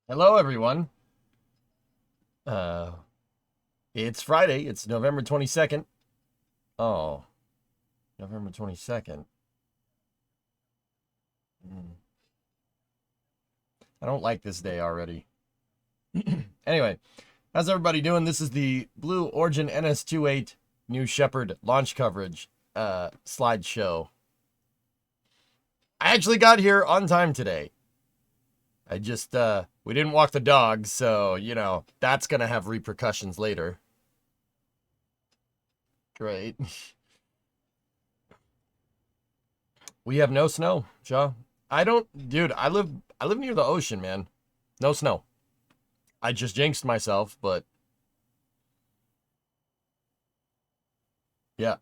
Hello, everyone. Uh, it's Friday. It's November 22nd. Oh, November 22nd. I don't like this day already. Anyway, how's everybody doing? This is the Blue Origin NS-28 New Shepard launch coverage slideshow. I actually got here on time today. I just, we didn't walk the dog, so, you know, that's going to have repercussions later. Great. We have no snow, Shaw. I don't, dude, I live near the ocean, man. No snow. I just jinxed myself, but yeah.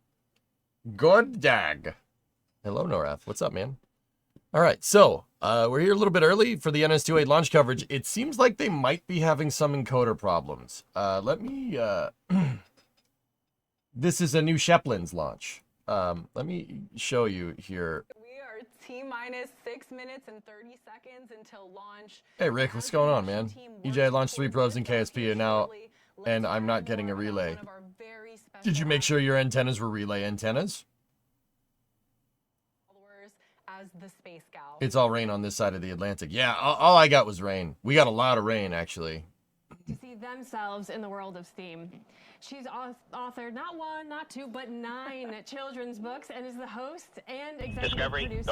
Good dag. Hello, Norath. What's up, man? All right, so we're here a little bit early for the NS-28 launch coverage. It seems like they might be having some encoder problems. Let me, this is a new Sheplin's launch. Let me show you here. We are T-minus 6 minutes and 30 seconds until launch. Hey, Rick, what's going on, man? EJ launched 3 probes in KSP now, and I'm not getting a relay. Did you make sure your antennas were relay antennas? As the Space Gal. It's all rain on this side of the Atlantic. Yeah, all I got was rain. We got a lot of rain, actually. To see themselves in the world of STEAM. She's authored not 1, not 2, but 9 children's books and is the host and executive producer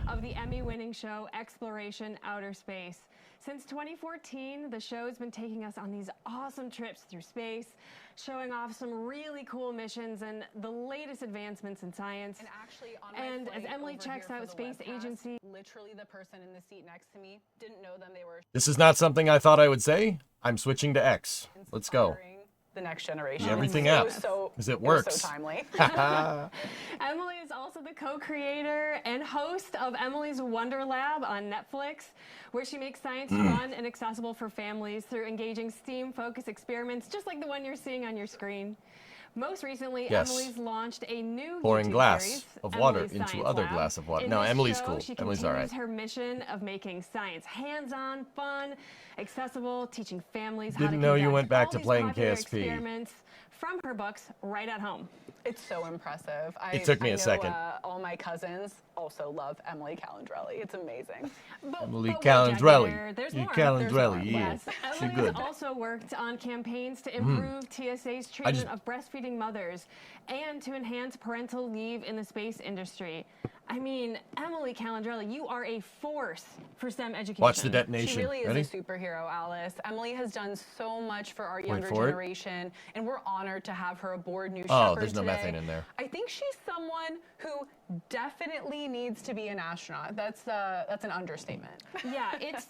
of the Emmy-winning show Exploration Outer Space. Since 2014, the show's been taking us on these awesome trips through space, showing off some really cool missions and the latest advancements in science. And actually, on my as Emily checks out Space Agency, literally the person in the seat next to me didn't know them. They were. This is not something I thought I would say. I'm switching to X. Let's go. The next generation. Everything apps, because it works. So timely. Emily is also the co-creator and host of Emily's Wonder Lab on Netflix, where she makes science fun and accessible for families through engaging STEAM-focused experiments, just like the one you're seeing on your screen. Most recently, Emily's launched a new pouring YouTube glass series, of water Emily's into Science other Lab. glass of water. In No, this Emily's show, cool. She Emily's all right. continues her mission of making science hands-on, fun, accessible, teaching families how to Didn't know you conduct went back all to these playing popular KSP. experiments from her books right at home. It's so impressive. It took me a a second. All my cousins also love Emily Calandrelli. It's amazing. Emily But Calandrelli. there's You more. Calandrelli, yeah. Yes, She Emily good. has also worked on campaigns to improve TSA's treatment of breastfeeding mothers and to enhance parental leave in the space industry. I mean, Emily Calandrelli, you are a force for STEM education. Watch the detonation. She really is Ready? a superhero, Alice. Emily has done so much for our younger generation, and we're honored to have her aboard New Shepard there's no today. methane in there. I think she's someone who definitely needs to be an astronaut. That's an understatement. Yeah, it's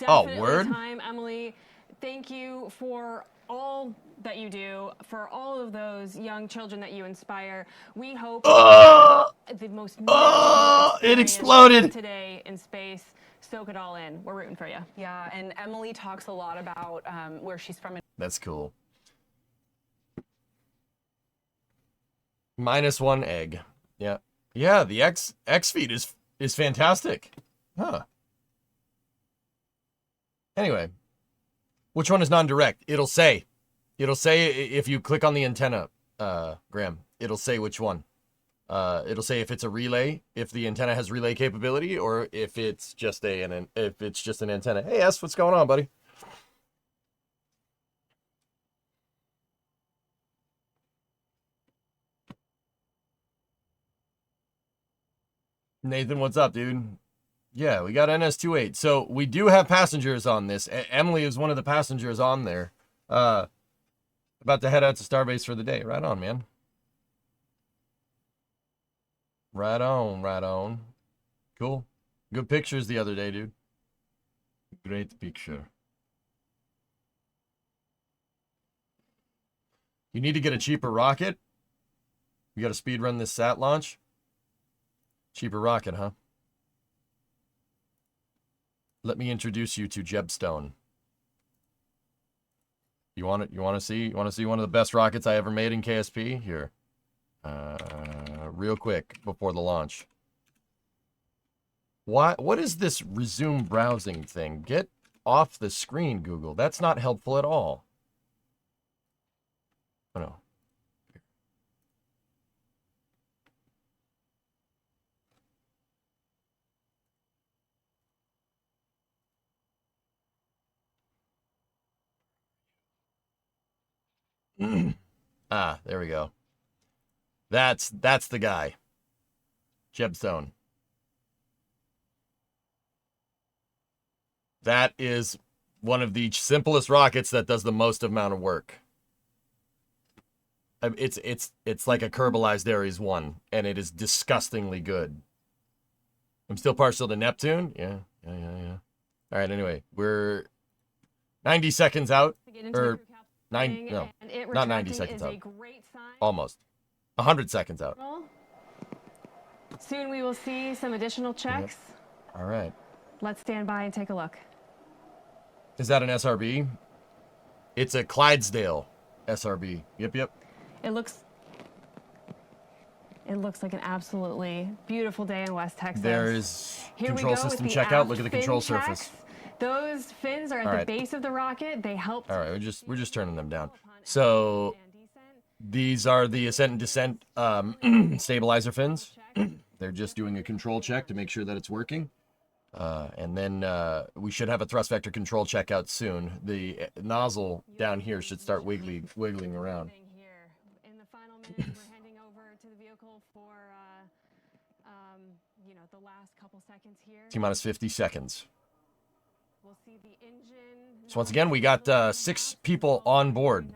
Oh, definitely word? time, Emily. Thank you for all that you do, for all of those young children that you inspire. We hope the most it exploded today in space. Soak it all in. We're rooting for you. Yeah, and Emily talks a lot about where she's from. That's cool. -1 egg. Yeah. Yeah, the X feed is fantastic. Huh. Anyway, which one is non-direct? It'll say if you click on the antenna, Graham, it'll say which one. It'll say if it's a relay, if the antenna has relay capability, or if it's just an antenna. Hey, S, what's going on, buddy? Nathan, what's up, dude? Yeah, we got NS-28. So we do have passengers on this. Emily is one of the passengers on there. About to head out to Starbase for the day. Right on, man. Right on, right on. Cool. Good pictures the other day, dude. Great picture. You need to get a cheaper rocket? You got to speed run this sat launch? Cheaper rocket, huh? Let me introduce you to Jebstone. You want it? You want to see? You want to see one of the best rockets I ever made in KSP? Here. Real quick before the launch. What is this resume browsing thing? Get off the screen, Google. That's not helpful at all. Oh, no. Ah, there we go. That's the guy. Jebstone. That is one of the simplest rockets that does the most amount of work. It's like a Kerbalized Ares 1, and it is disgustingly good. I'm still partial to Neptune. Yeah. All right, anyway, we're 90 seconds out. Or not 90 seconds out. Almost. 100 seconds out. Soon we will see some additional checks. Yep. All right. Let's stand by and take a look. Is that an SRB? It's a Clydesdale SRB. Yep. It looks like an absolutely beautiful day in West Texas. There is control system checkout. Look at the control surface. Those fins are at the base of the rocket. They help. All right, we're just turning them down. So these are the ascent and descent stabilizer fins. They're just doing a control check to make sure that it's working. And then we should have a thrust vector control checkout soon. The nozzle down here should start wiggling around. In the final minutes, we're handing over to the vehicle for the last couple seconds here. T-minus 50 seconds. We'll see the engine. So once again, we got 6 people on board.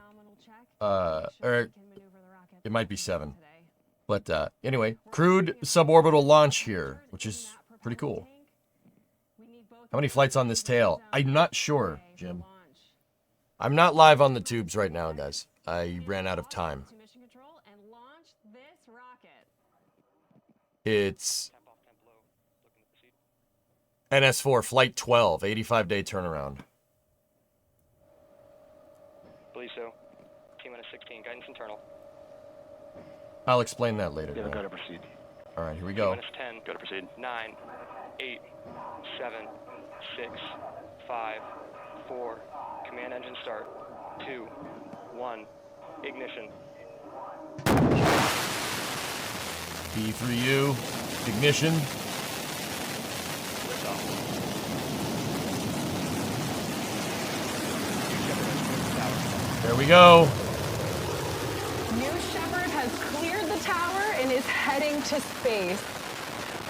Or it might be 7. But anyway, crewed suborbital launch here, which is pretty cool. How many flights on this tail? I'm not sure, Jim. I'm not live on the tubes right now, guys. I ran out of time. It's NS4 Flight 12, 85-day turnaround. Believe so. T-minus 16, guidance internal. I'll explain that later. Yeah, go to proceed. All right, here we go. T-minus 10, go to proceed. 9, 8, 7, 6, 5, 4, command engine start, 2, 1, ignition. B3U, ignition. There we go. New Shepard has cleared the tower and is heading to space.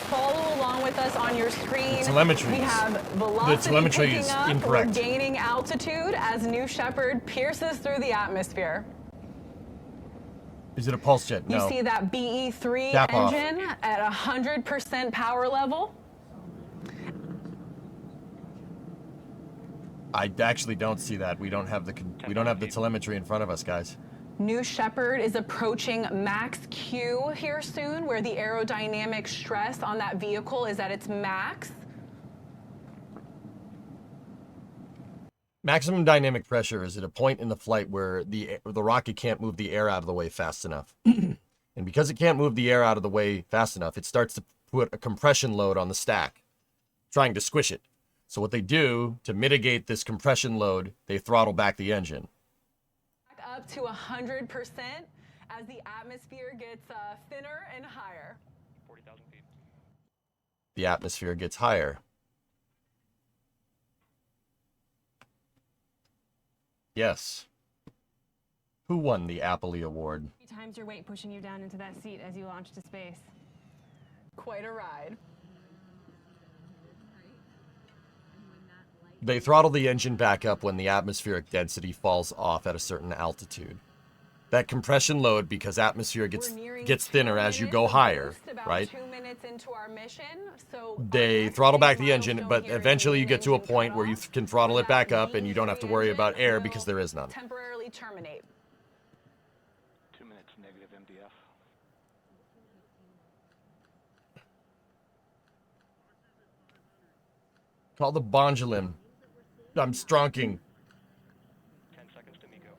Follow along with us on your screen. The telemetry. We have velocity picking up. Incorrect. We're gaining altitude as New Shepard pierces through the atmosphere. Is it a pulse jet? No. You see that BE-3 Tap off. engine at 100% power level? I actually don't see that. We don't have the telemetry in front of us, guys. New Shepard is approaching max Q here soon, where the aerodynamic stress on that vehicle is at its max. Maximum dynamic pressure is at a point in the flight where the rocket can't move the air out of the way fast enough. And because it can't move the air out of the way fast enough, it starts to put a compression load on the stack, trying to squish it. So what they do to mitigate this compression load, they throttle back the engine. Up to 100% as the atmosphere gets thinner and higher. 40,000 feet. The atmosphere gets higher. Yes. Who won the Appley Award? 3 times your weight pushing you down into that seat as you launch to space. Quite a ride. They throttle the engine back up when the atmospheric density falls off at a certain altitude. That compression load, because atmosphere gets thinner as you go higher, right? 2 minutes into our mission, so they throttle back the engine, but eventually you get to a point where you can throttle it back up and you don't have to worry about air because there is none. Temporarily terminate. 2 minutes, negative MDF. Call the Bondulin. I'm stronking. 10 seconds to MECO.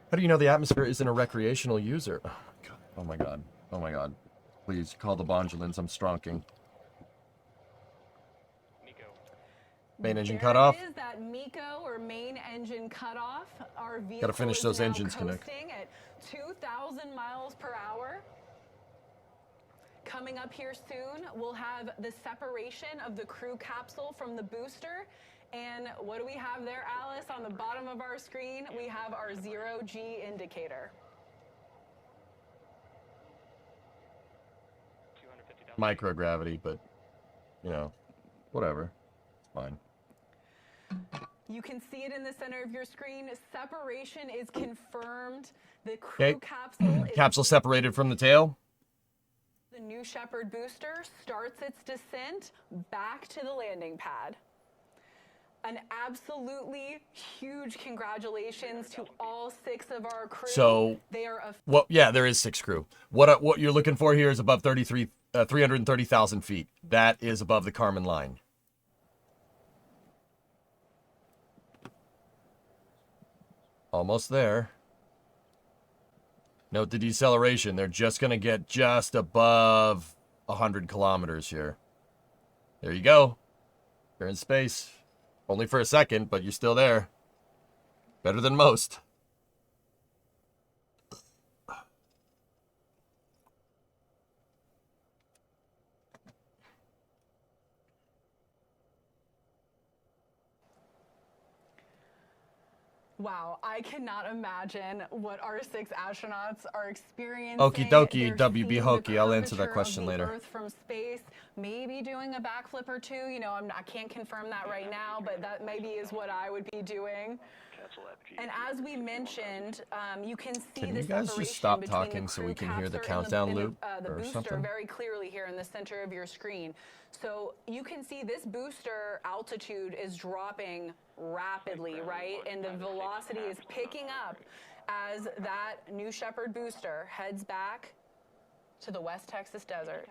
How do you know the atmosphere isn't a recreational user? Oh my god. Oh my god. Oh my god. Please call the Bondulins. I'm stronking. MECO. Main engine There cutoff. it is, that MECO or main engine cutoff. Our vehicle Gotta finish is those now engines, Canuck. coasting at 2,000 miles per hour. Coming up here soon, we'll have the separation of the crew capsule from the booster. And what do we have there, Alice? On the bottom of our screen, we have our 0G indicator. Microgravity, but, you know, whatever. It's fine. You can see it in the center of your screen. Separation is confirmed. The crew capsule is... Capsule separated from the tail. The New Shepard booster starts its descent back to the landing pad. An absolutely huge congratulations to all 6 of our crew. So, they are well, yeah, there is 6 crew. What you're looking for here is above 330,000 feet. That is above the Kármán line. Almost there. Note the deceleration. They're just going to get just above 100 kilometers here. There you go. You're in space. Only for a second, but you're still there. Better than most. Wow, I cannot imagine what our 6 astronauts are experiencing. Okie dokie, They're WB seeing hokey. the I'll answer that curvature question of the later. Earth from space, maybe doing a backflip or 2. You know, I can't confirm that right now, but that maybe is what I would be doing. And as we mentioned, you can see Can the you guys separation just stop between talking the so we crew can hear the capsule and countdown loop the or booster something? very clearly here in the center of your screen. So you can see this booster altitude is dropping rapidly, right? And the velocity is picking up as that New Shepard booster heads back to the West Texas desert.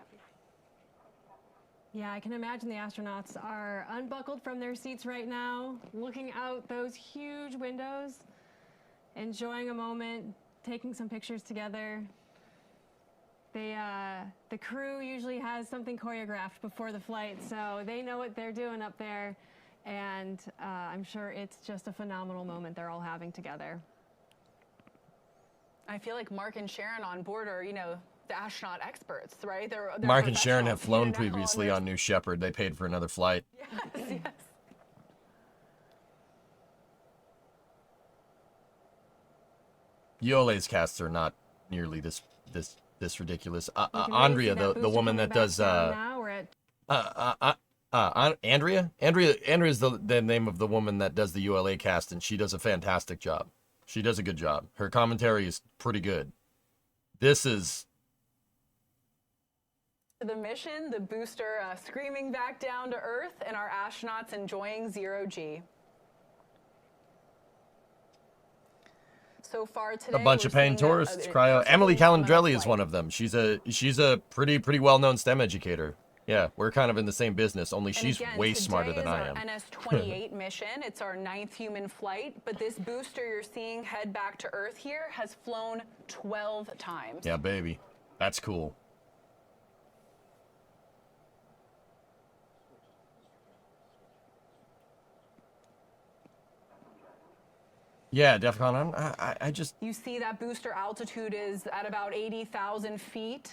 Yeah, I can imagine the astronauts are unbuckled from their seats right now, looking out those huge windows, enjoying a moment, taking some pictures together. The crew usually has something choreographed before the flight, so they know what they're doing up there, and I'm sure it's just a phenomenal moment they're all having together. I feel like Mark and Sharon on board are, you know, the astronaut experts, right? They're Mark and Sharon have professionals, flown you know, previously on New Shepard. They paid for another flight. Yes, yes. ULA's casts are not nearly this ridiculous. You can really Andrea, see that the booster woman coming that back does down now. We're at Andrea is the name of the woman that does the ULA cast, and she does a fantastic job. She does a good job. Her commentary is pretty good. This is The mission, the booster screaming back down to Earth, and our astronauts enjoying 0G. So far today, a bunch of paying tourists. Cryo. Emily Calandrelli is one of them. She's a pretty well-known STEM educator. Yeah, we're kind of in the same business, only she's way smarter than I am. Today is our NS-28 mission. It's our 9th human flight, but this booster you're seeing head back to Earth here has flown 12 times. Yeah, baby. That's cool. Yeah, DEF CON. I just... You see that booster altitude is at about 80,000 feet.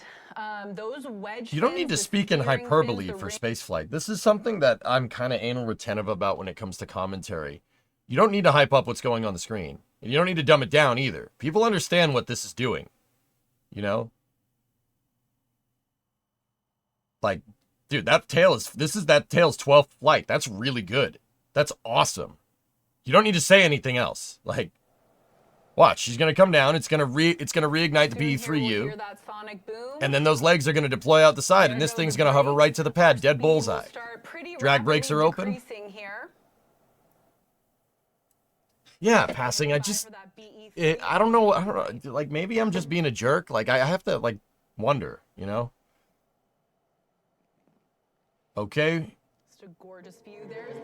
Those wedge... You don't need to speak in hyperbole for spaceflight. This is something that I'm kind of anal retentive about when it comes to commentary. You don't need to hype up what's going on the screen. And you don't need to dumb it down either. People understand what this is doing. You know? Like, dude, that tail's 12th flight. That's really good. That's awesome. You don't need to say anything else. Like, watch, she's gonna come down. It's gonna reignite the B3U, and then those legs are gonna deploy out the side, and this thing's gonna hover right to the pad, dead bullseye. Drag brakes are open. Yeah, passing. I don't know. Like, maybe I'm just being a jerk. Like, I have to like wonder, you know. Okay.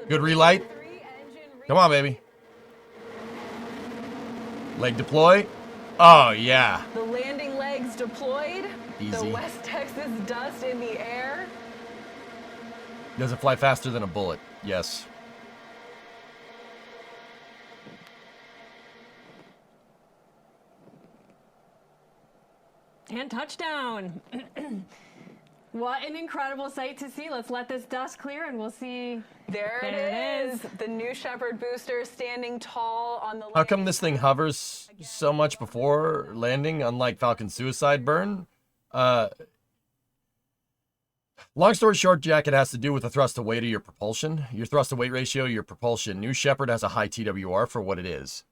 Good relight. Come on, baby. Leg deploy. Oh, yeah. The landing legs deployed. Easy. The West Texas dust in the air. Does it fly faster than a bullet? Yes. and touchdown. What an incredible sight to see. Let's let this dust clear and we'll see. There it is. The New Shepard booster standing tall on the. How come this thing hovers so much before landing, unlike Falcon's suicide burn? Long story short, Jack, it has to do with the thrust to weight of your propulsion. Your thrust to weight ratio, your propulsion. New Shepard has a high TWR for what it is.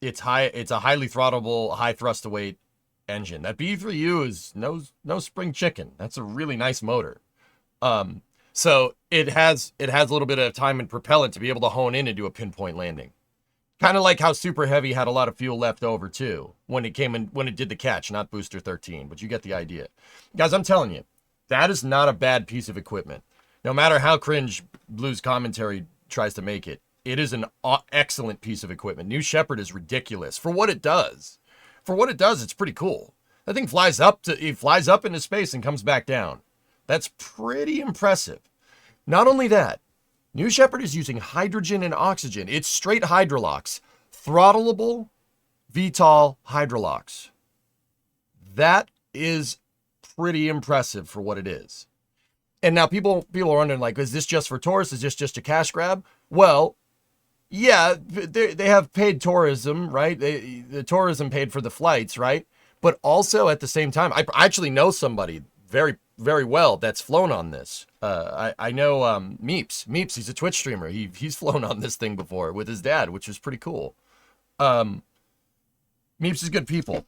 It's a highly throttleable, high thrust to weight engine. That B3U is no spring chicken. That's a really nice motor. So it has a little bit of time and propellant to be able to hone in and do a pinpoint landing. Kind of like how Super Heavy had a lot of fuel left over too when it did the catch, not Booster 13, but you get the idea. Guys, I'm telling you, that is not a bad piece of equipment. No matter how cringe Blue's commentary tries to make it, it is an excellent piece of equipment. New Shepard is ridiculous for what it does. For what it does, it's pretty cool. That thing flies up into space and comes back down. That's pretty impressive. Not only that, New Shepard is using hydrogen and oxygen. It's straight hydrolox. Throttleable VTOL hydrolox. That is pretty impressive for what it is. And now people are wondering, like, is this just for tourists? Is this just a cash grab? Well, yeah, they have paid tourism, right? The tourism paid for the flights, right? But also at the same time, I actually know somebody very, very well that's flown on this. I know Meeps. Meeps, he's a Twitch streamer. He's flown on this thing before with his dad, which was pretty cool. Meeps is good people.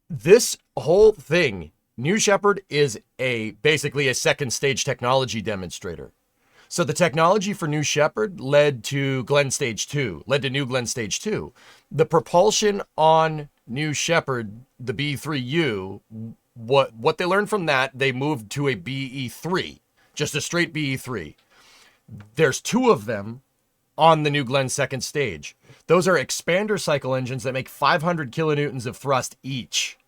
This whole thing, New Shepard is basically a second stage technology demonstrator. So the technology for New Shepard led to New Glenn Stage 2. The propulsion on New Shepard, the B3U, what they learned from that, they moved to a BE3, just a straight BE3. There's two of them on the New Glenn second stage. Those are expander cycle engines that make 500 kilonewtons of thrust each.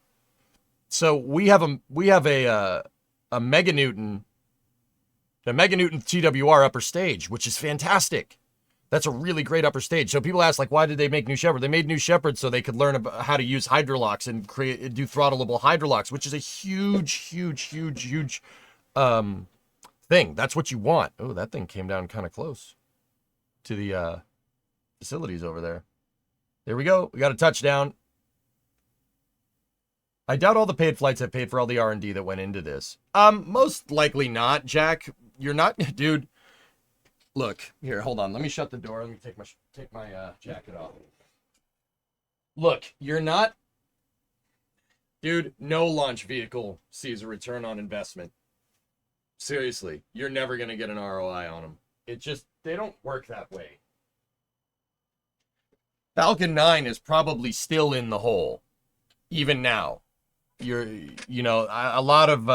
So we have a meganewton TWR upper stage, which is fantastic. That's a really great upper stage. So people ask, like, why did they make New Shepard? They made New Shepard so they could learn about how to use hydrolox and do throttleable hydrolox, which is a huge thing. That's what you want. Oh, that thing came down kind of close to the facilities over there. There we go. We got a touchdown. I doubt all the paid flights have paid for all the R&D that went into this. Most likely not, Jack. You're not, dude. Look, here, hold on. Let me shut the door. Let me take my jacket off. Look, you're not, dude. No launch vehicle sees a return on investment. Seriously, you're never gonna get an ROI on them. They don't work that way. Falcon 9 is probably still in the hole, even now. A lot of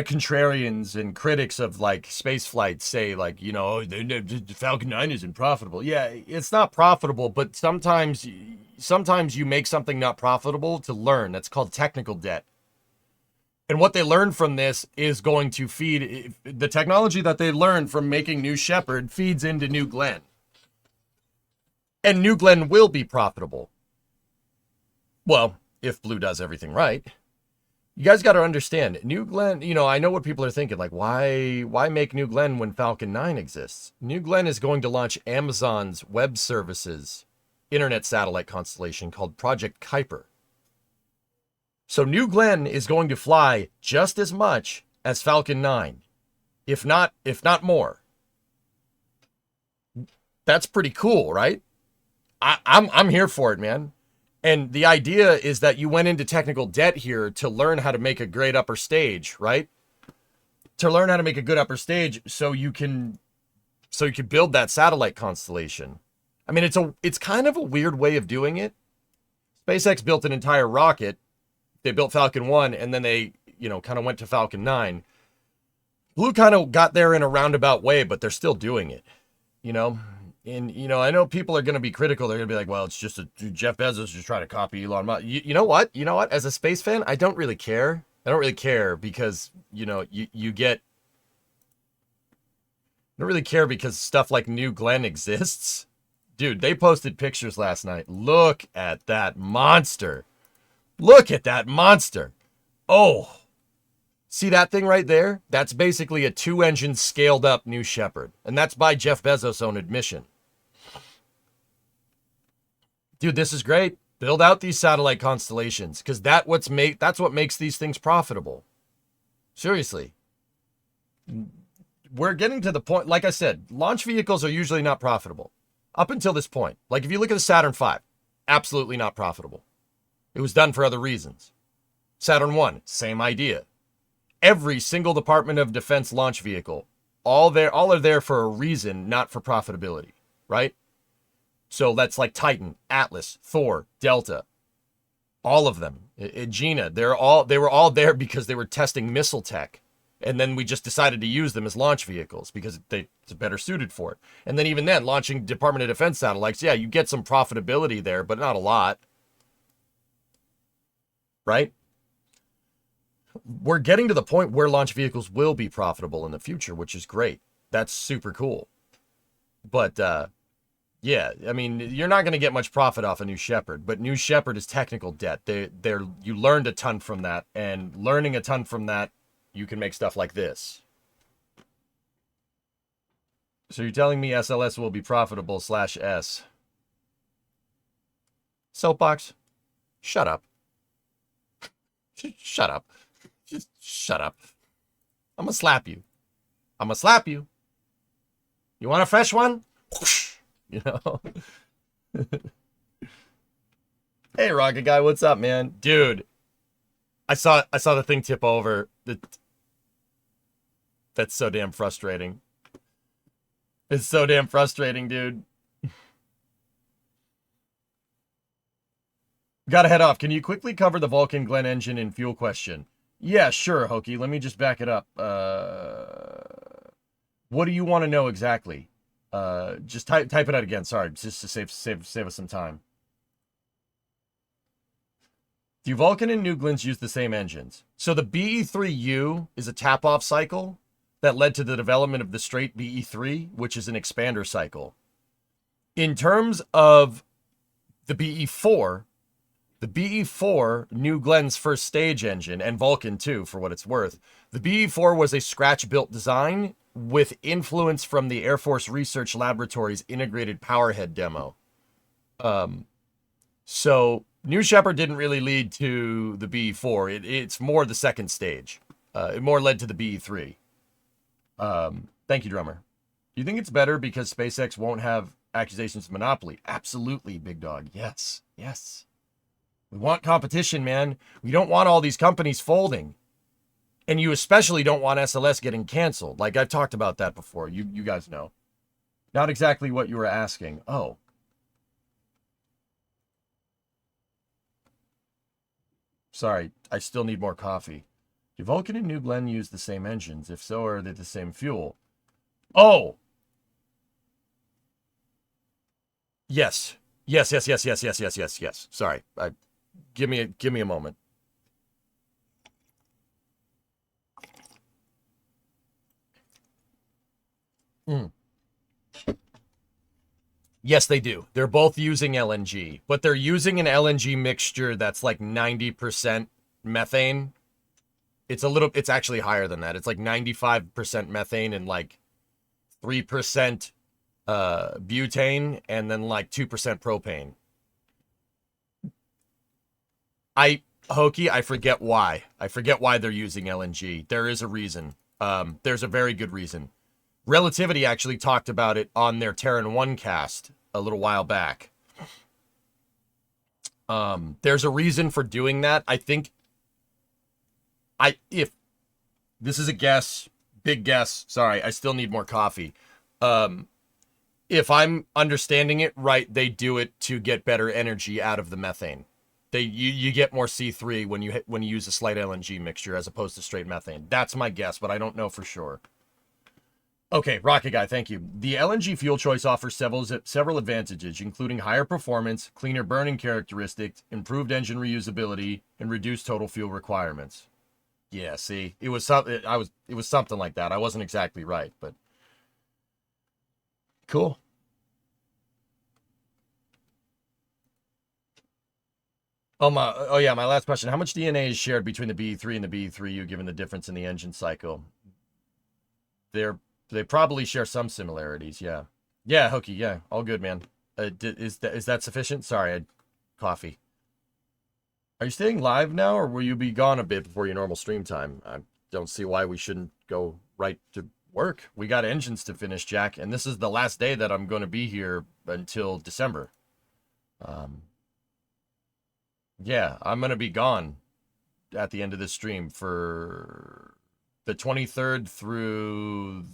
contrarians and critics of like space flight say, like, the Falcon 9 isn't profitable. Yeah, it's not profitable, but sometimes you make something not profitable to learn. That's called technical debt. And what they learn from this is going to feed the technology that they learned from making New Shepard feeds into New Glenn. And New Glenn will be profitable. Well, if Blue does everything right. You guys got to understand, New Glenn, I know what people are thinking, like, why make New Glenn when Falcon 9 exists? New Glenn is going to launch Amazon's Web Services internet satellite constellation called Project Kuiper. So New Glenn is going to fly just as much as Falcon 9, if not more. That's pretty cool, right? I'm here for it, man. And the idea is that you went into technical debt here to learn how to make a great upper stage, right? To learn how to make a good upper stage so you can build that satellite constellation. I mean, it's kind of a weird way of doing it. SpaceX built an entire rocket. They built Falcon 1 and then they, kind of went to Falcon 9. Blue kind of got there in a roundabout way, but they're still doing it, And, I know people are going to be critical. They're going to be like, well, it's just Jeff Bezos just trying to copy Elon Musk. You know what? As a space fan, I don't really care. I don't really care because, I don't really care because stuff like New Glenn exists. Dude, they posted pictures last night. Look at that monster. Look at that monster. Oh. See that thing right there? That's basically a 2-engine scaled up New Shepard. And that's by Jeff Bezos' own admission. Dude, this is great. Build out these satellite constellations, because that's what makes these things profitable. Seriously. We're getting to the point, like I said, launch vehicles are usually not profitable. Up until this point. Like if you look at the Saturn V, absolutely not profitable. It was done for other reasons. Saturn 1, same idea. Every single Department of Defense launch vehicle, all are there for a reason, not for profitability, right? So that's like Titan, Atlas, Thor, Delta, all of them. Gina, they were all there because they were testing missile tech. And then we just decided to use them as launch vehicles because it's better suited for it. And then even then, launching Department of Defense satellites, yeah, you get some profitability there, but not a lot. Right? We're getting to the point where launch vehicles will be profitable in the future, which is great. That's super cool. But, yeah, I mean, you're not going to get much profit off a New Shepard, but New Shepard is technical debt. You learned a ton from that, and learning a ton from that, you can make stuff like this. So you're telling me SLS will be profitable /S. Soapbox, shut up. Shut up. Just shut up. I'm going to slap you. I'm going to slap you. You want a fresh one? You know? Hey, Rocket Guy, what's up, man? Dude, I saw the thing tip over. That's so damn frustrating. It's so damn frustrating, dude. Gotta head off. Can you quickly cover the Vulcan Glen engine and fuel question? Yeah, sure, Hokey. Let me just back it up. What do you want to know exactly? Just type it out again. Sorry, just to save us some time. Do Vulcan and New Glens use the same engines? So the BE3U is a tap-off cycle that led to the development of the straight BE3, which is an expander cycle. In terms of the BE4 New Glen's first stage engine, and Vulcan too, for what it's worth, the BE4 was a scratch-built design with influence from the Air Force Research Laboratory's integrated powerhead demo. So New Shepard didn't really lead to the BE4. It's more the second stage. It more led to the BE3. Thank you, Drummer. Do you think it's better because SpaceX won't have accusations of monopoly? Absolutely, Big Dog. Yes. Yes. We want competition, man. We don't want all these companies folding. And you especially don't want SLS getting canceled. Like, I've talked about that before. You guys know. Not exactly what you were asking. Oh. Sorry, I still need more coffee. Do Vulcan and New Glenn use the same engines? If so, are they the same fuel? Oh! Yes. Yes. Sorry. Give me a moment. Yes, they do. They're both using LNG, but they're using an LNG mixture that's like 90% methane. It's actually higher than that. It's like 95% methane and like 3% butane and then like 2% propane. Hokey, I forget why. I forget why they're using LNG. There is a reason. There's a very good reason. Relativity actually talked about it on their Terran 1 cast a little while back. There's a reason for doing that. I think if this is a guess, big guess, sorry, I still need more coffee. If I'm understanding it right, they do it to get better energy out of the methane. You get more C3 when you use a slight LNG mixture as opposed to straight methane. That's my guess, but I don't know for sure. Okay, Rocket Guy, thank you. The LNG fuel choice offers several advantages, including higher performance, cleaner burning characteristics, improved engine reusability, and reduced total fuel requirements. Yeah, see, it was something like that. I wasn't exactly right, but cool. Oh yeah, my last question. How much DNA is shared between the BE3 and the BE3U given the difference in the engine cycle? They probably share some similarities, yeah. Yeah, Hooky, yeah. All good, man. Is that sufficient? Sorry, I had coffee. Are you staying live now, or will you be gone a bit before your normal stream time? I don't see why we shouldn't go right to work. We got engines to finish, Jack, and this is the last day that I'm going to be here until December. Yeah, I'm going to be gone at the end of this stream for the 23rd through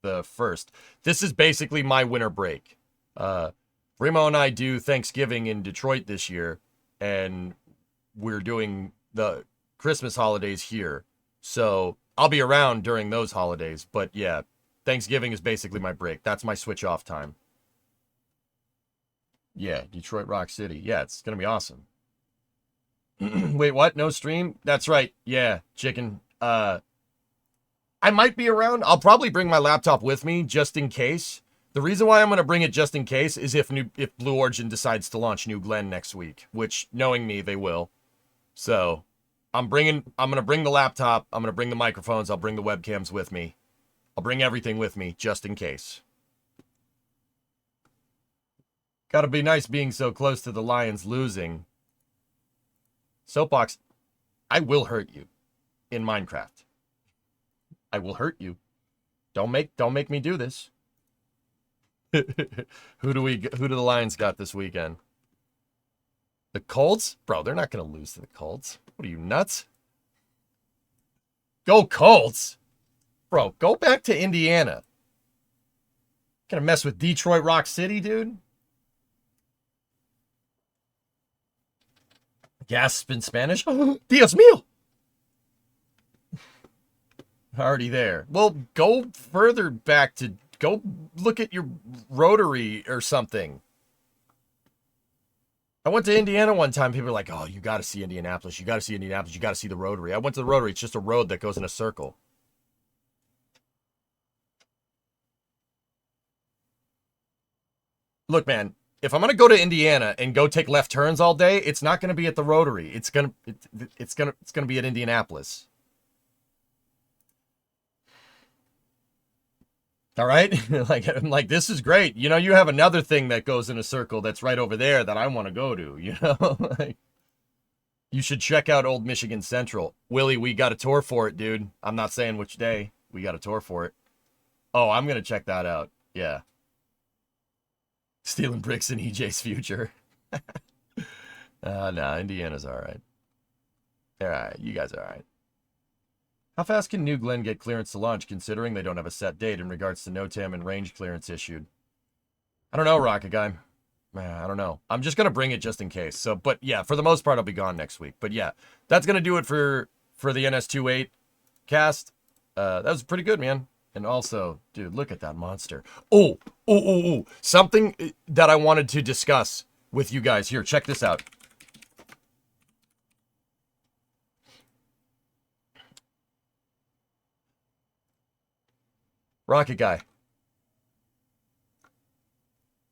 the 1st. This is basically my winter break. Remo and I do Thanksgiving in Detroit this year, and we're doing the Christmas holidays here. So I'll be around during those holidays. But yeah, Thanksgiving is basically my break. That's my switch off time. Yeah, Detroit Rock City. Yeah, it's going to be awesome. Wait, what? No stream? That's right. Yeah, chicken. I might be around. I'll probably bring my laptop with me just in case. The reason why I'm going to bring it just in case is if Blue Origin decides to launch New Glenn next week, which, knowing me, they will. So I'm going to bring the laptop. I'm going to bring the microphones. I'll bring the webcams with me. I'll bring everything with me just in case. Gotta be nice being so close to the Lions losing. Soapbox, I will hurt you in Minecraft. I will hurt you. Don't make me do this. Who do the Lions got this weekend? The Colts? Bro, they're not going to lose to the Colts. What are you, nuts? Go Colts! Bro, go back to Indiana. Gonna mess with Detroit Rock City, dude? Gasp in Spanish? Dios mío! Already there. Well, go further back to... Go look at your rotary or something. I went to Indiana one time. People were like, oh, you got to see Indianapolis. You got to see Indianapolis. You got to see the rotary. I went to the rotary. It's just a road that goes in a circle. Look, man, if I'm going to go to Indiana and go take left turns all day, it's not going to be at the rotary. It's going to be at Indianapolis. All right? I'm like, this is great. You know, you have another thing that goes in a circle that's right over there that I want to go to, you know? Like, you should check out Old Michigan Central. Willie, we got a tour for it, dude. I'm not saying which day. We got a tour for it. Oh, I'm going to check that out. Yeah. Stealing bricks in EJ's future. Nah, Indiana's all right. All right, you guys are all right. How fast can New Glenn get clearance to launch, considering they don't have a set date in regards to NOTAM and range clearance issued? I don't know, Rocket Guy. I don't know. I'm just going to bring it just in case. So, but yeah, for the most part, I'll be gone next week. But yeah, that's going to do it for the NS-28 cast. That was pretty good, man. And also, dude, look at that monster. Oh. Something that I wanted to discuss with you guys. Here, check this out. Rocket Guy.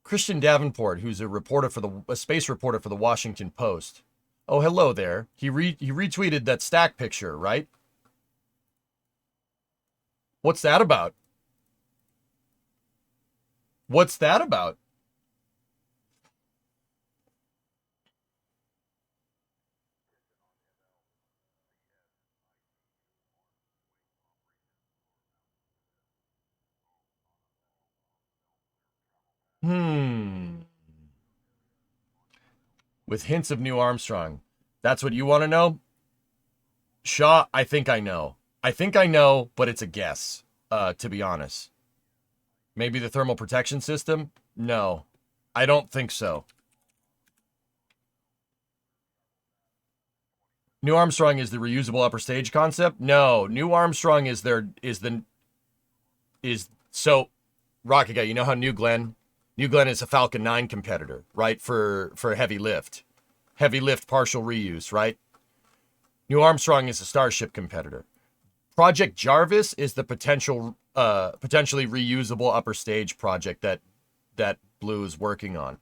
Christian Davenport, who's a space reporter for the Washington Post. Oh, hello there. He retweeted that stack picture, right? What's that about? What's that about? With hints of New Armstrong. That's what you want to know? Shaw, I think I know. I think I know, but it's a guess, to be honest. Maybe the thermal protection system? No, I don't think so. New Armstrong is the reusable upper stage concept? No, New Armstrong so Rocket Guy, you know how New Glenn is a Falcon 9 competitor, right? For heavy lift partial reuse, right? New Armstrong is a Starship competitor. Project Jarvis is the potentially reusable upper stage project that Blue is working on.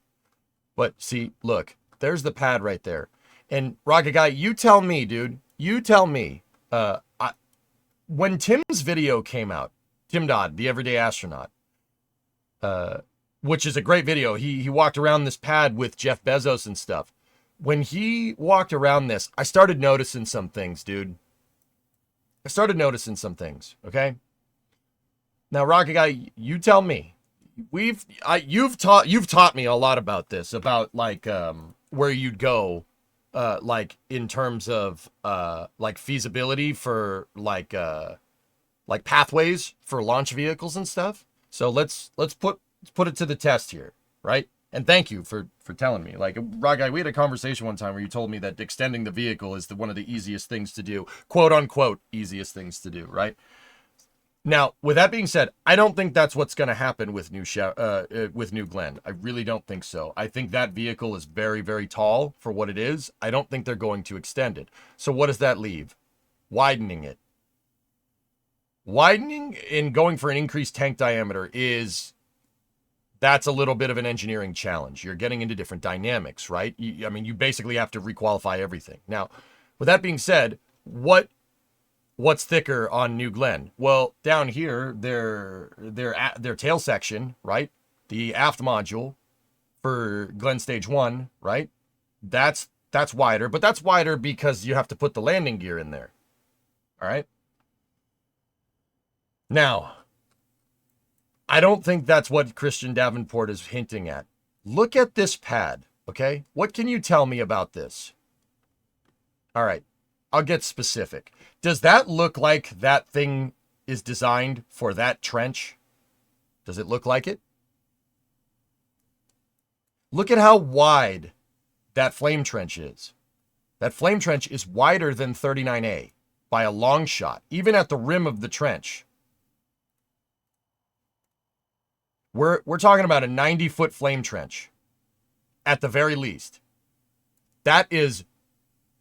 But see, look, there's the pad right there. And Rocket Guy, you tell me, dude. You tell me. When Tim's video came out, Tim Dodd, the Everyday Astronaut, which is a great video. He walked around this pad with Jeff Bezos and stuff. When he walked around this, I started noticing some things, dude. I started noticing some things, okay? Now, Rocket Guy, you tell me. You've taught me a lot about this, about like where you'd go, like in terms of like feasibility for like pathways for launch vehicles and stuff. So let's put it to the test here, right? And thank you for telling me. Like, Rocket Guy, we had a conversation one time where you told me that extending the vehicle is one of the easiest things to do, quote unquote, easiest things to do, right? Now, with that being said, I don't think that's what's going to happen with New Glenn. I really don't think so. I think that vehicle is very, very tall for what it is. I don't think they're going to extend it. So what does that leave? Widening it. Widening and going for an increased tank diameter that's a little bit of an engineering challenge. You're getting into different dynamics, right? I mean, you basically have to requalify everything. Now, with that being said, what's thicker on New Glenn? Well, down here, their tail section, right? The aft module for Glenn Stage 1, right? That's wider, but that's wider because you have to put the landing gear in there. All right? Now, I don't think that's what Christian Davenport is hinting at. Look at this pad, okay? What can you tell me about this? All right, I'll get specific. Does that look like that thing is designed for that trench? Does it look like it? Look at how wide that flame trench is. That flame trench is wider than 39A by a long shot, even at the rim of the trench. We're talking about a 90-foot flame trench, at the very least. That is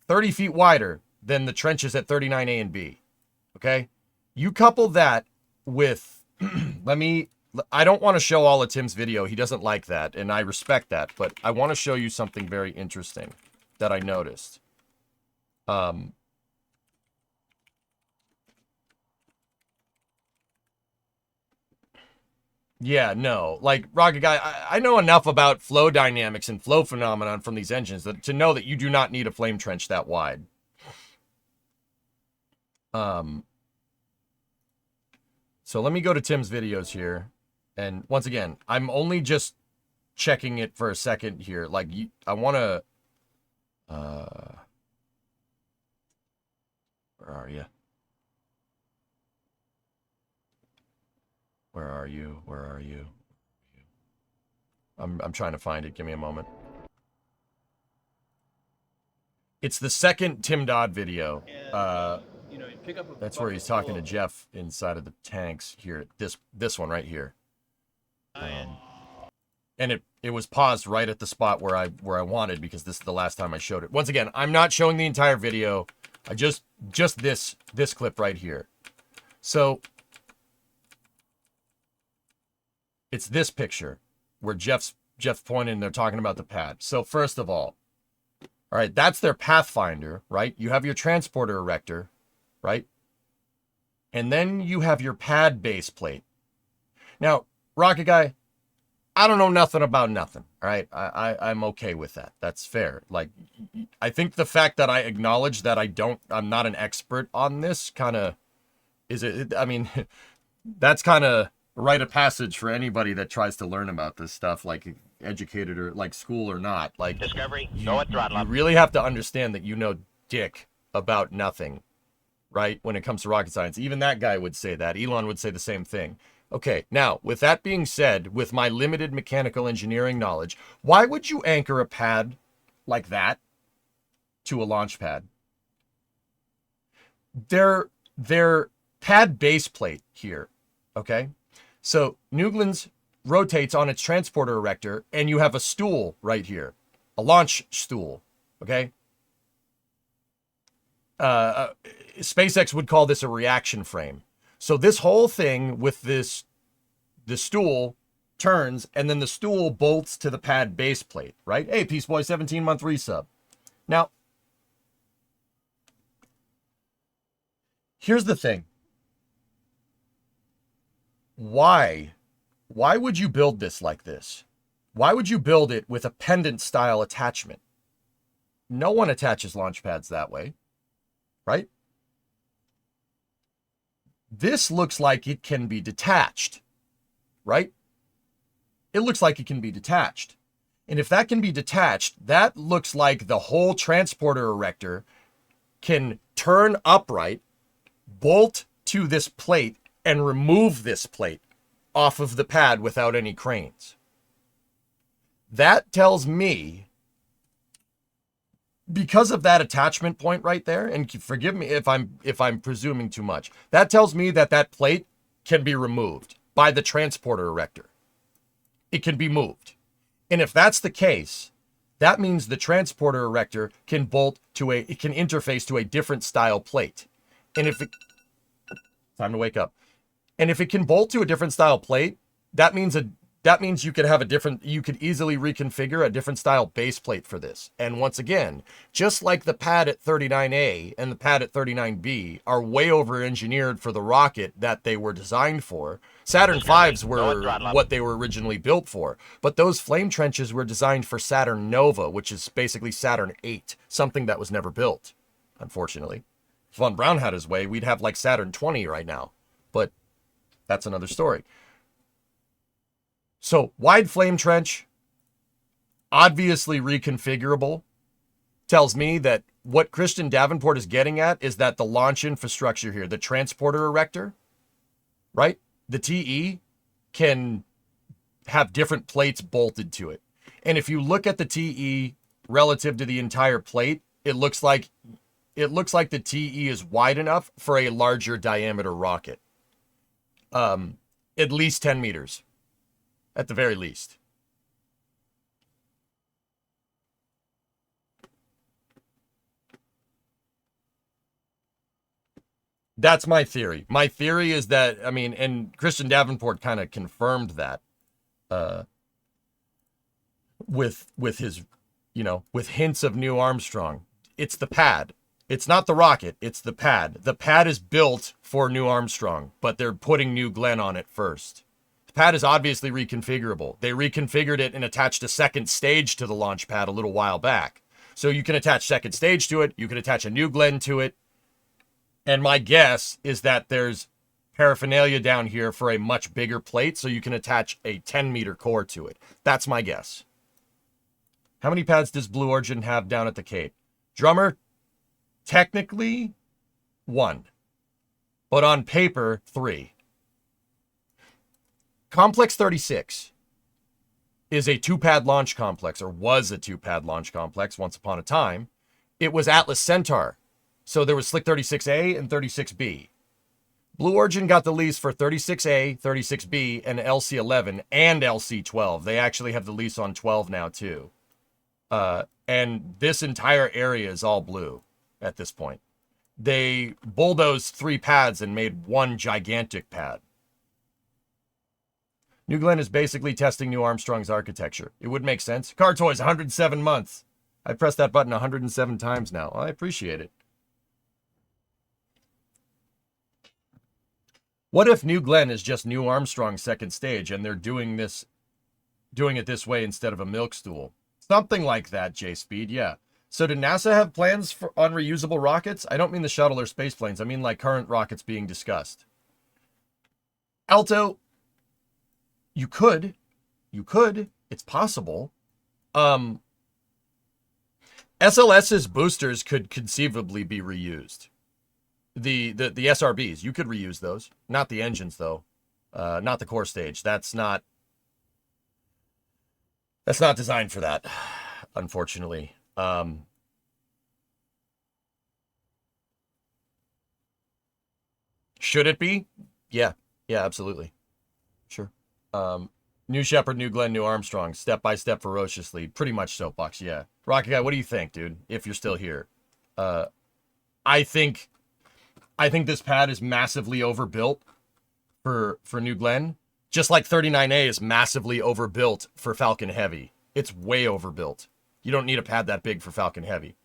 30 feet wider than the trenches at 39A and B. Okay? You couple that with, I don't want to show all of Tim's video. He doesn't like that, and I respect that, but I want to show you something very interesting that I noticed. Yeah, no. Like, Rocket Guy, I know enough about flow dynamics and flow phenomenon from these engines to know that you do not need a flame trench that wide. So let me go to Tim's videos here. And once again, I'm only just checking it for a second here. Like, I want to... where are you? Where are you? Where are you? I'm trying to find it. Give me a moment. It's the second Tim Dodd video. That's where he's talking to Jeff inside of the tanks here. This one right here. And it was paused right at the spot where I wanted, because this is the last time I showed it. Once again, I'm not showing the entire video. I just this clip right here. So it's this picture where Jeff's pointing and they're talking about the pad. So first of all right, that's their Pathfinder, right? You have your transporter erector, right? And then you have your pad base plate. Now, Rocket Guy, I don't know nothing about nothing, all right? I'm okay with that. That's fair. Like, I think the fact that I acknowledge that I'm not an expert on this kind of I mean, that's kind of a rite of passage for anybody that tries to learn about this stuff, like educated or like school or not. Like, Discovery, go at throttle you up. really have to understand that you know dick about nothing, right? When it comes to rocket science. Even that guy would say that. Elon would say the same thing. Okay, now, with that being said, with my limited mechanical engineering knowledge, why would you anchor a pad like that to a launch pad? Their pad base plate here, okay? So New Glenn's rotates on its transporter erector, and you have a stool right here, a launch stool, okay? SpaceX would call this a reaction frame. So this whole thing with the stool turns, and then the stool bolts to the pad base plate, right? Hey, Peace Boy, 17-month resub. Now, Here's the thing. Why would you build this like this? Why would you build it with a pendant style attachment? No one attaches launch pads that way, right? This looks like it can be detached, right? It looks like it can be detached. And if that can be detached, that looks like the whole transporter erector can turn upright, bolt to this plate, and remove this plate off of the pad without any cranes. That tells me, because of that attachment point right there, and forgive me if I'm presuming too much, that tells me that that plate can be removed by the transporter erector. It can be moved. And if that's the case, that means the transporter erector can interface to a different style plate. And if it, time to wake up. And if it can bolt to a different style plate, that means you could easily reconfigure a different style base plate for this. And once again, just like the pad at 39A and the pad at 39B are way over engineered for the rocket that they were designed for, Saturn V's were what they were originally built for. But those flame trenches were designed for Saturn Nova, which is basically Saturn 8, something that was never built, unfortunately. If Von Braun had his way, we'd have like Saturn 20 right now. But that's another story. So, wide flame trench, obviously reconfigurable, tells me that what Christian Davenport is getting at is that the launch infrastructure here, the transporter erector, right? The TE can have different plates bolted to it. And if you look at the TE relative to the entire plate, it looks like the TE is wide enough for a larger diameter rocket. At least 10 meters. At the very least. That's my theory. My theory is that, I mean, and Christian Davenport kind of confirmed that with his, with hints of Neil Armstrong. It's the pad. It's not the rocket. It's the pad. The pad is built for New Armstrong, but they're putting New Glenn on it first. The pad is obviously reconfigurable. They reconfigured it and attached a second stage to the launch pad a little while back. So you can attach second stage to it. You can attach a New Glenn to it. And my guess is that there's paraphernalia down here for a much bigger plate, so you can attach a 10-meter core to it. That's my guess. How many pads does Blue Origin have down at the Cape? Drummer, technically 1. But on paper, 3. Complex 36 is a 2-pad launch complex, or was a 2-pad launch complex once upon a time. It was Atlas Centaur. So there was Slick 36A and 36B. Blue Origin got the lease for 36A, 36B, and LC11 and LC12. They actually have the lease on 12 now too. And this entire area is all blue at this point. They bulldozed 3 pads and made 1 gigantic pad. New Glenn is basically testing New Armstrong's architecture. It would make sense. Car Toys, 107 months. I pressed that button 107 times now. I appreciate it. What if New Glenn is just New Armstrong's second stage and they're doing it this way instead of a milk stool? Something like that, J-Speed, yeah. So did NASA have plans on reusable rockets? I don't mean the shuttle or space planes. I mean like current rockets being discussed. Alto, you could. It's possible. SLS's boosters could conceivably be reused. The SRBs, you could reuse those. Not the engines, though. Not the core stage. That's not designed for that, unfortunately. Should it be? Yeah, absolutely. Sure. New Shepard, New Glenn, New Armstrong, step by step, ferociously. Pretty much soapbox, yeah. Rocket Guy, what do you think, dude? If you're still here, I think this pad is massively overbuilt for New Glenn, just like 39A is massively overbuilt for Falcon Heavy. It's way overbuilt. You don't need a pad that big for Falcon Heavy.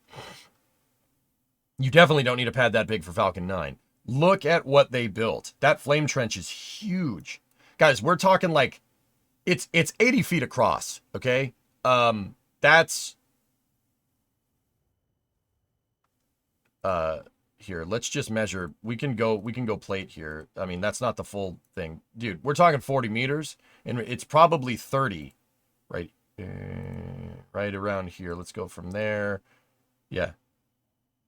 You definitely don't need a pad that big for Falcon 9. Look at what they built. That flame trench is huge. Guys, we're talking like it's 80 feet across, okay? That's here, let's just measure. We can go plate here. I mean, that's not the full thing. Dude, we're talking 40 meters and it's probably 30 right right around here. Let's go from there. Yeah.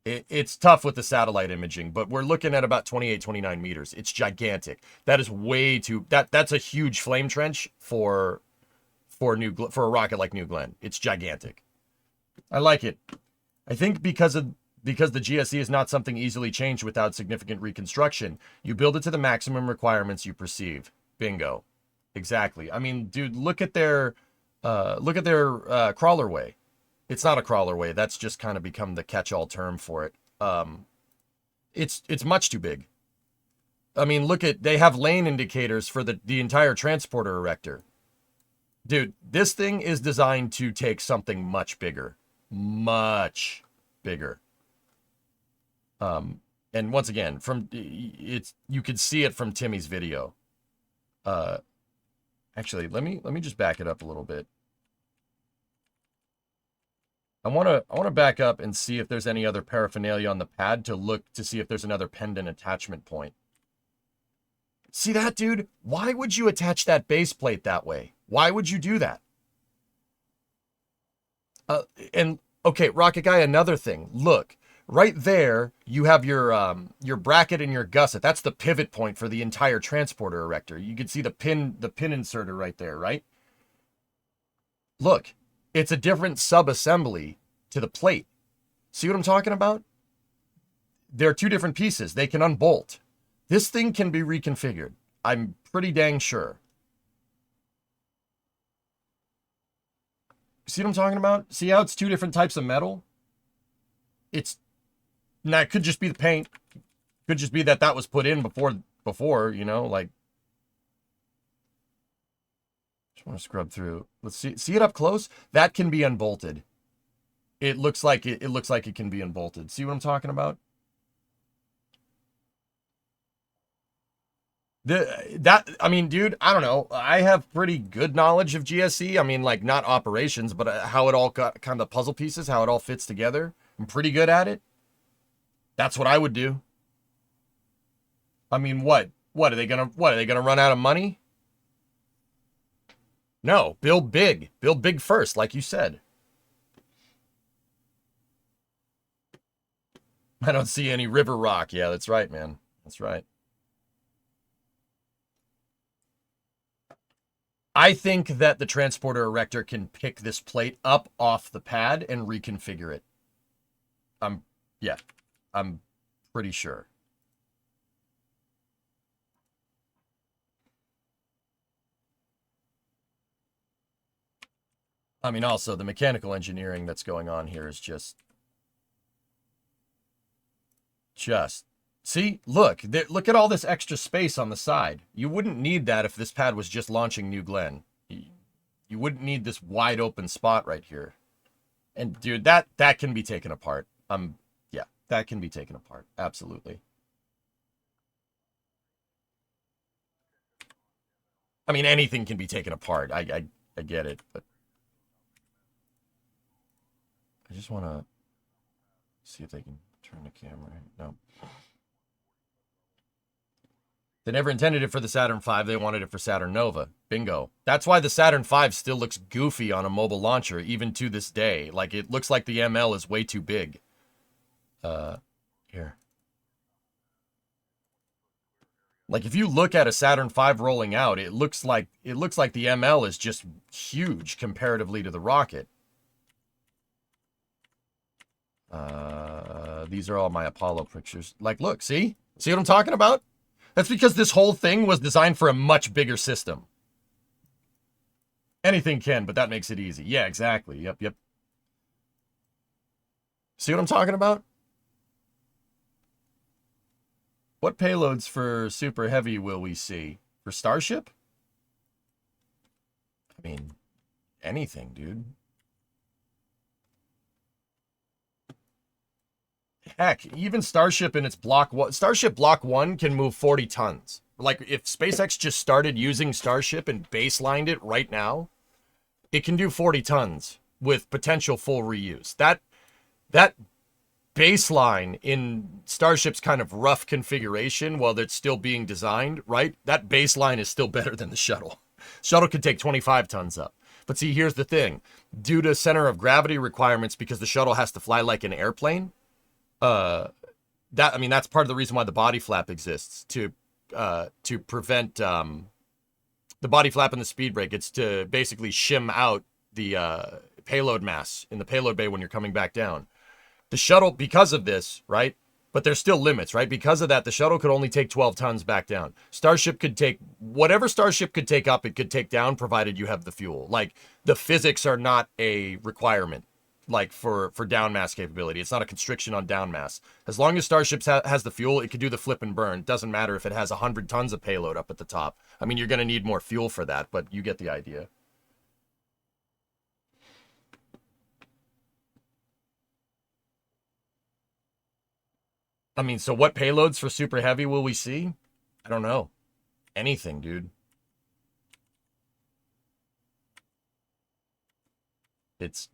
It's tough with the satellite imaging, but we're looking at about 28, 29 meters. It's gigantic. That is way too... That's a huge flame trench for a rocket like New Glenn. It's gigantic. I like it. I think because the GSE is not something easily changed without significant reconstruction, you build it to the maximum requirements you perceive. Bingo. Exactly. I mean, dude, look at their crawlerway. It's not a crawlerway. That's just kind of become the catch-all term for it. It's much too big. I mean, they have lane indicators for the entire transporter erector. Dude, this thing is designed to take something much bigger. Much bigger. And once again, you could see it from Timmy's video. Actually, let me just back it up a little bit. I want to back up and see if there's any other paraphernalia on the pad to see if there's another pendant attachment point. See that, dude? Why would you attach that base plate that way? Why would you do that? And okay, Rocket Guy, another thing. Look, right there, you have your bracket and your gusset. That's the pivot point for the entire transporter erector. You can see the pin inserter right there, right? Look. It's a different sub-assembly to the plate. See what I'm talking about? They're two different pieces. They can unbolt. This thing can be reconfigured. I'm pretty dang sure. See what I'm talking about? See how it's two different types of metal? Now it could just be the paint. Could just be that was put in before, you know, like. I want to scrub through. Let's see it up close. That can be unbolted. It looks like it can be unbolted. See what I'm talking about? I mean, dude, I don't know. I have pretty good knowledge of GSE. I mean, like not operations, but how it all got kind of puzzle pieces, how it all fits together. I'm pretty good at it. That's what I would do. I mean, what are they gonna run out of money? No, build big. Build big first, like you said. I don't see any river rock. Yeah, that's right, man. That's right. I think that the transporter erector can pick this plate up off the pad and reconfigure it. Yeah, I'm pretty sure. I mean, also, the mechanical engineering that's going on here is just... See? Look at all this extra space on the side. You wouldn't need that if this pad was just launching New Glenn. You wouldn't need this wide open spot right here. And, dude, that can be taken apart. Yeah, that can be taken apart. Absolutely. I mean, anything can be taken apart. I get it, but... I just want to see if they can turn the camera. No. They never intended it for the Saturn V. They wanted it for Saturn Nova. Bingo. That's why the Saturn V still looks goofy on a mobile launcher, even to this day. Like, it looks like the ML is way too big. Here. Like, if you look at a Saturn V rolling out, it looks like the ML is just huge comparatively to the rocket. These are all my Apollo pictures. Like, look, see? See what I'm talking about? That's because this whole thing was designed for a much bigger system. Anything can, but that makes it easy. Yeah, exactly. Yep. See what I'm talking about? What payloads for Super Heavy will we see? For Starship? I mean, anything, dude. Heck, even Starship in its Block 1, Starship Block 1 can move 40 tons. Like, if SpaceX just started using Starship and baselined it right now, it can do 40 tons with potential full reuse. That baseline in Starship's kind of rough configuration while it's still being designed, right? That baseline is still better than the shuttle. Shuttle could take 25 tons up. But see, here's the thing. Due to center of gravity requirements, because the shuttle has to fly like an airplane, that's part of the reason why the body flap exists, to prevent the body flap and the speed brake. It's to basically shim out the payload mass in the payload bay when you're coming back down. The shuttle, because of this, right? But there's still limits, right? Because of that, the shuttle could only take 12 tons back down. Starship could take whatever Starship could take up, it could take down, provided you have the fuel. Like, the physics are not a requirement, like for down mass capability. It's not a constriction on down mass. As long as Starship has the fuel, it could do the flip and burn. It doesn't matter if it has 100 tons of payload up at the top. I mean, you're going to need more fuel for that, but you get the idea. I mean, so what payloads for Super Heavy will we see? I don't know. Anything, dude. It's,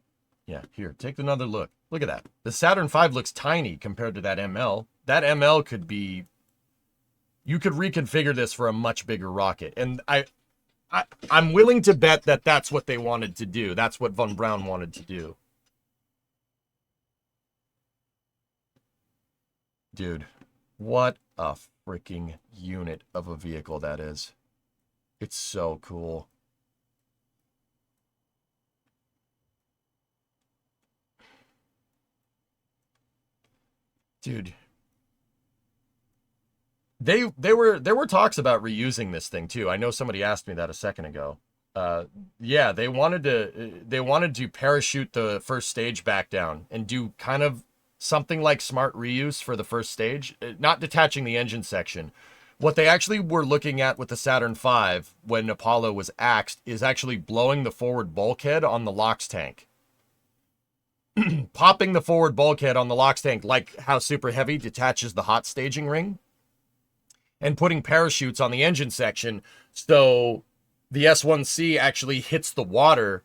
yeah, here, take another look. Look at that. The Saturn V looks tiny compared to that ML. That ML could be, you could reconfigure this for a much bigger rocket. And I'm willing to bet that that's what they wanted to do. That's what Von Braun wanted to do. Dude, what a freaking unit of a vehicle that is. It's so cool. Dude. There were talks about reusing this thing too. I know somebody asked me that a second ago. Yeah, they wanted to parachute the first stage back down and do kind of something like smart reuse for the first stage, not detaching the engine section. What they actually were looking at with the Saturn V when Apollo was axed is actually blowing the forward bulkhead on the LOX tank. Popping the forward bulkhead on the LOX tank, like how Super Heavy detaches the hot staging ring, and putting parachutes on the engine section so the S1C actually hits the water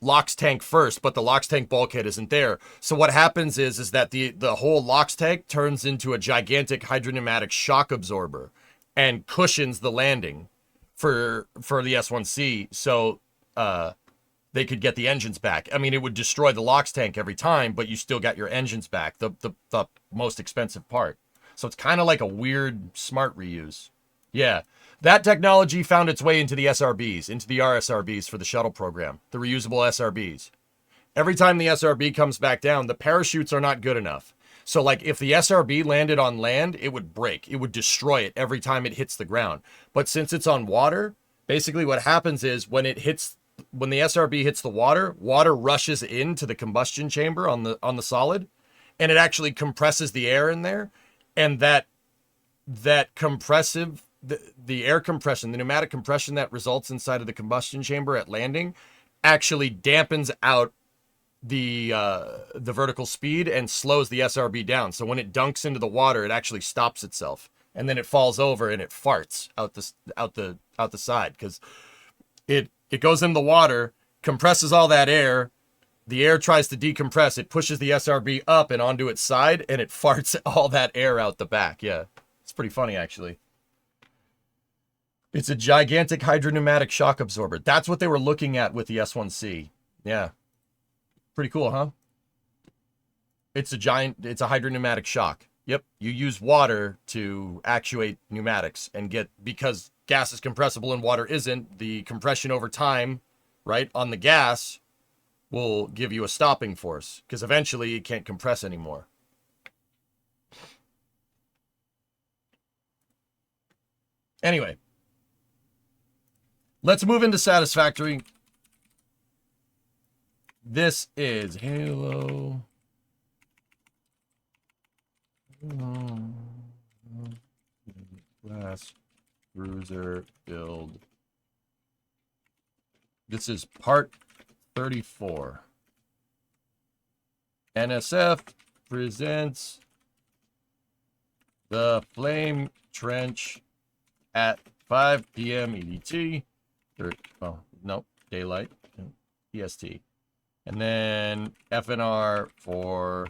LOX tank first, but the LOX tank bulkhead isn't there. So what happens is that the whole LOX tank turns into a gigantic hydropneumatic shock absorber and cushions the landing for the S1C, so they could get the engines back. I mean, it would destroy the LOX tank every time, but you still got your engines back, the most expensive part. So it's kind of like a weird smart reuse. Yeah. That technology found its way into the SRBs, into the RSRBs for the shuttle program, the reusable SRBs. Every time the SRB comes back down, the parachutes are not good enough. So, like, if the SRB landed on land, it would break. It would destroy it every time it hits the ground. But since it's on water, basically what happens is when the SRB hits the water, water rushes into the combustion chamber on the solid, and it actually compresses the air in there, and that compressive, the air compression, the pneumatic compression that results inside of the combustion chamber at landing actually dampens out the vertical speed and slows the SRB down. So when it dunks into the water, it actually stops itself, and then it falls over and it farts out the side, because it goes in the water, compresses all that air. The air tries to decompress. It pushes the SRB up and onto its side, and it farts all that air out the back. Yeah, it's pretty funny, actually. It's a gigantic hydropneumatic shock absorber. That's what they were looking at with the S1C. Yeah. Pretty cool, huh? It's a hydropneumatic shock. Yep. You use water to actuate pneumatics and because gas is compressible and water isn't, the compression over time, right, on the gas will give you a stopping force, because eventually it can't compress anymore. Anyway. Let's move into Satisfactory. This is Halo. Class cruiser build. This is part 34. NSF presents the Flame Trench at 5 p.m. EDT. Or, oh, nope, daylight, EST. And then FNR for